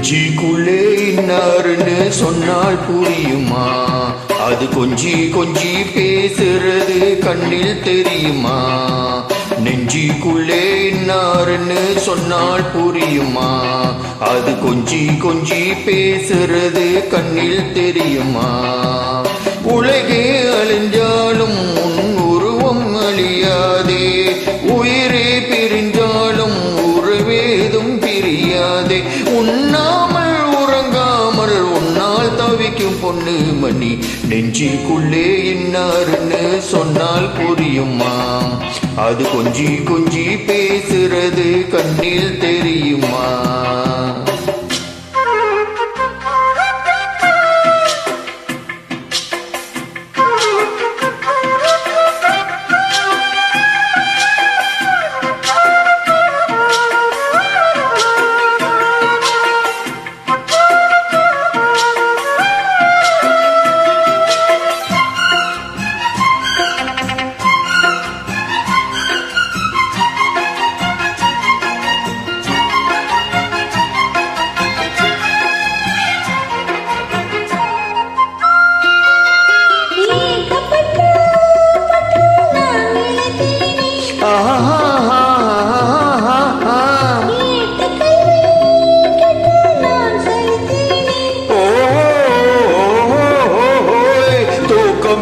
நெஞ்சிக்குள்ளே இன்னாருன்னு சொன்னால் புரியுமா? அது கொஞ்சி கொஞ்சி பேசுறது கண்ணில் தெரியுமா? நெஞ்சிக்குள்ளே இன்னாருன்னு சொன்னால் புரியுமா? அது கொஞ்சி கொஞ்சி பேசுறது கண்ணில் தெரியுமா? உலகே அழிஞ்சாலும் உன் உருவம் அழியாதே, உயிரே பிரிஞ்சாலும் உறவேதும் பிரியாதே. உண்ணாமல் உறங்காமல் உன்னால் தவிக்கும் பொண்ணு மணி, நெஞ்சிக்குள்ளே இன்னாருன்னு சொன்னால் புரியுமா? அது கொஞ்சி கொஞ்சி பேசுறது கண்ணில் தெரியுமா?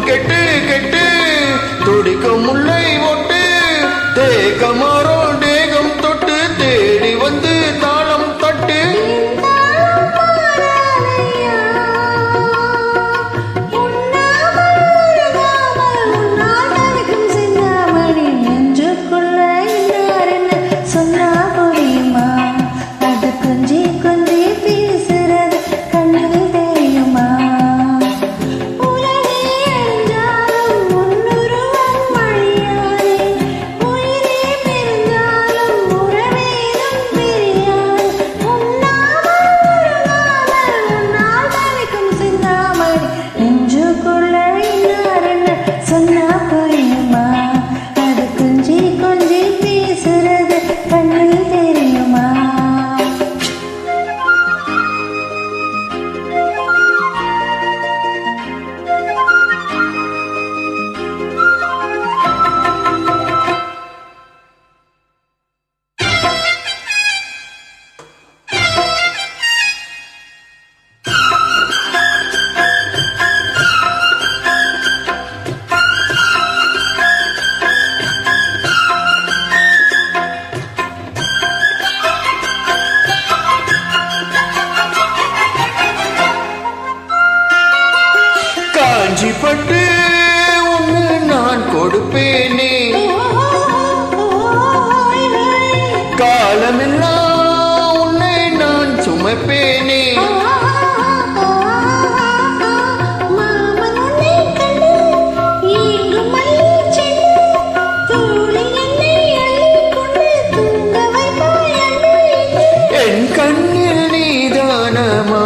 கெட்டு கெட்டு துடிக்கும் முல்லை ஒட்டு, தேகமாறோ தேகம் தொட்டு தேடி வந்து தாளம் தட்டு. பட்டு ஒன்று நான் கொடுப்பேனே, காலமெல்லாம் உன்னை நான் சுமப்பேனே. என் கண்ணில் நீதானமா,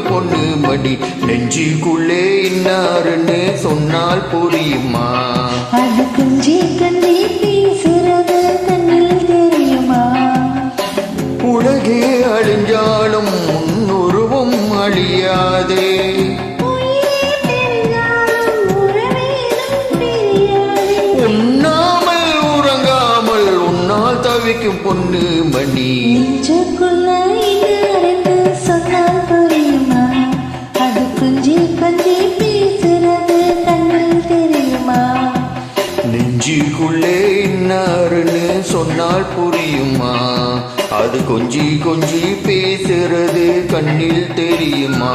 பொண்ணு மடி, நெஞ்சிக்குள்ளே இன்னாருன்னு சொன்னால் புரியுமா? அது கொஞ்சி கண்ணி பேசுறது கண்ணில் தெரியுமா? உலகே அழிஞ்சாலும் உன்னுருவம் அழியாதே, உண்ணாமல் உறங்காமல் உன்னால் தவிக்கும் பொண்ணு மணி. சொன்னால் புரியுமா? அது கொஞ்சி கொஞ்சி பேசுறது கண்ணில் தெரியுமா? நெஞ்சிக்குள்ளே இன்னாருன்னு சொன்னால் புரியுமா? அது கொஞ்சி கொஞ்சி பேசுறது கண்ணில் தெரியுமா?